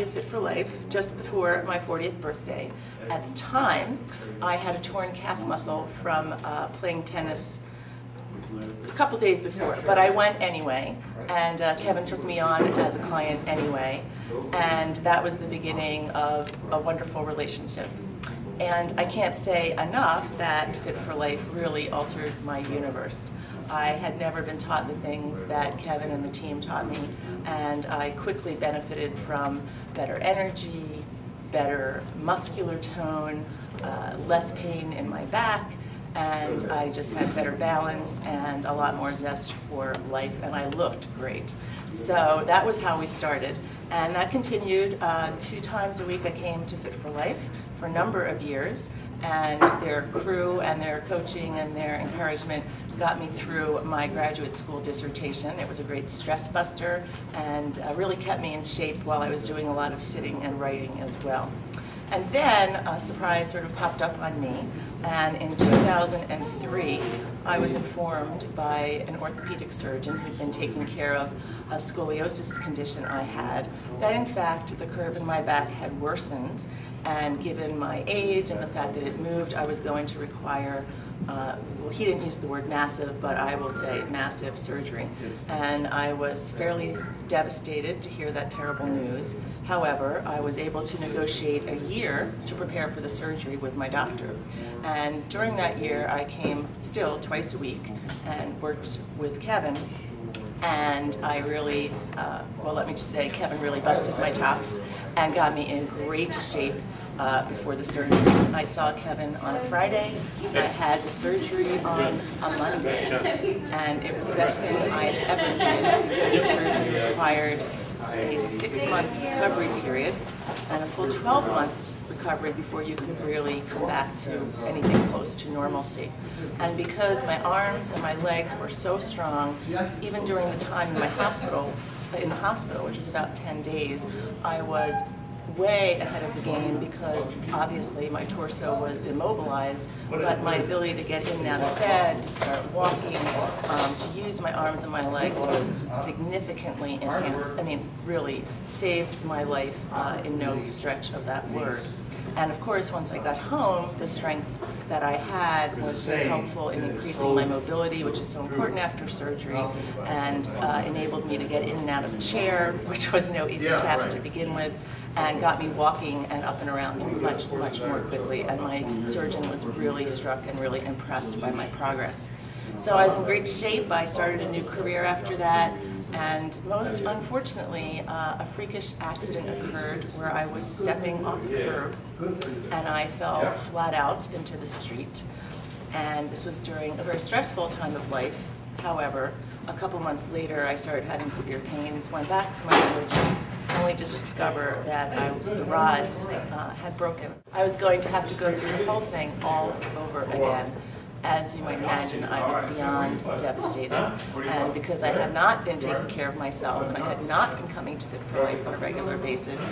of Fit for Life just before my 40th birthday. At the time, I had a torn calf muscle from playing tennis a couple days before, but I went anyway, and Kevin took me on as a client anyway, and that was the beginning of a wonderful relationship. And I can't say enough that Fit for Life really altered my universe. I had never been taught the things that Kevin and the team taught me, and I quickly benefited from better energy, better muscular tone, less pain in my back, and I just had better balance and a lot more zest for life, and I looked great. So that was how we started, and that continued. 2 times a week I came to Fit for Life for a number of years, and their crew and their coaching and their encouragement got me through my graduate school dissertation. It was a great stress buster and really kept me in shape while I was doing a lot of sitting and writing as well. And then a surprise sort of popped up on me, and in 2003 I was informed by an orthopedic surgeon who'd been taking care of a scoliosis condition I had, that in fact the curve in my back had worsened, and given my age and the fact that it moved, I was going to require, well, he didn't use the word massive, but I will say massive surgery. And I was fairly devastated to hear that terrible news. However, I was able to negotiate a year to prepare for the surgery with my doctor. And during that year, I came still twice a week and worked with Kevin. And I really, well, let me just say, Kevin really busted my chops and got me in great shape before the surgery. I saw Kevin on a Friday. I had the surgery on a Monday, and it was the best thing I had ever did because the surgery required a 6-month recovery period and a full 12 months recovery before you could really come back to anything close to normalcy. And because my arms and my legs were so strong, even during the time in the hospital, which was about 10 days, I was way ahead of the game because obviously my torso was immobilized, but my ability to get in and out of bed, to start walking, to use my arms and my legs was significantly enhanced. I mean, really saved my life in no stretch of that word. And of course, once I got home, the strength that I had was very helpful in increasing my mobility, which is so important after surgery, and enabled me to get in and out of a chair, which was no easy task to begin with, and got me walking and up and around much, much more quickly. And my surgeon was really struck and really impressed by my progress. So I was in great shape. I started a new career after that. And most unfortunately, a freakish accident occurred where I was stepping off a curb and I fell flat out into the street. And this was during a very stressful time of life. However, a couple months later, I started having severe pains, went back to my surgeon, only to discover that the rods had broken. I was going to have to go through the whole thing all over again. As you might imagine, I was beyond devastated, and because I had not been taking care of myself and I had not been coming to Fit for Life on a regular basis,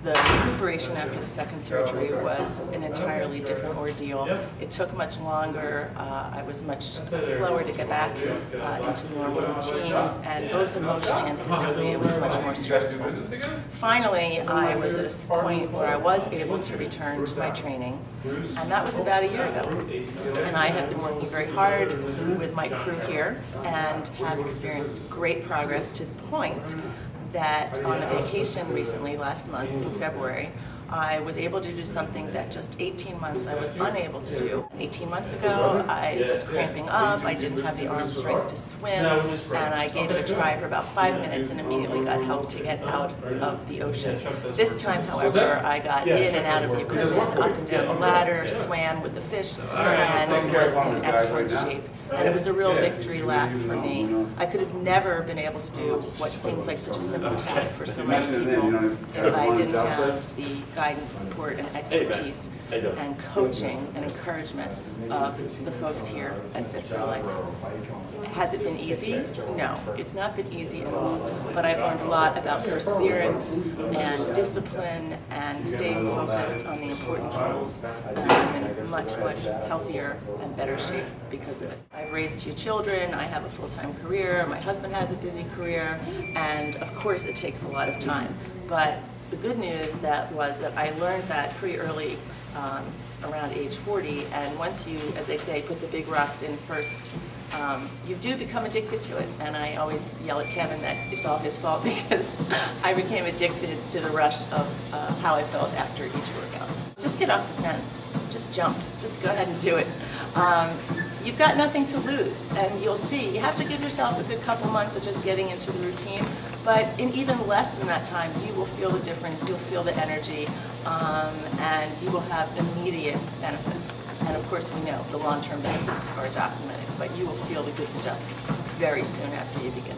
the recuperation after the second surgery was an entirely different ordeal. It took much longer. I was much slower to get back into normal routines, and both emotionally and physically it was much more stressful. Finally, I was at a point where I was able to return to my training, and that was about a year ago. And I have been working very hard with my crew here and have experienced great progress to the point that on a vacation recently, last month in February, I was able to do something that just 18 months I was unable to do. 18 months ago, I was cramping up, I didn't have the arm strength to swim, and I gave it a try for about 5 minutes and immediately got help to get out of the ocean. This time, however, I got in and out of the equipment, up and down the ladder, swam with the fish, and was in excellent shape. And it was a real victory lap for me. I could have never been able to do what seems like such a simple task for so many people if I didn't have the guidance, support, and expertise and coaching and encouragement of the folks here at Fit for Life. Has it been easy? No, it's not been easy at all. But I've learned a lot about perseverance and discipline and staying focused on the important goals, and I'm in much, much healthier and better shape because of it. I've raised 2 children, I have a full-time career, my husband has a busy career, and of course it takes a lot of time. But the good news was that I learned that pretty early, around age 40, and once you, as they say, put the big rocks in first, you do become addicted to it. And I always yell at Kevin that it's all his fault because I became addicted to the rush of how I felt after each workout. Just get off the fence. Just jump. Just go ahead and do it. You've got nothing to lose, and you'll see. You have to give yourself a good couple months of just getting into the routine, but in even less than that time, you will feel the difference, you'll feel the energy, and you will have immediate benefits. And of course, we know the long-term benefits are documented, but you will feel the good stuff very soon after you begin.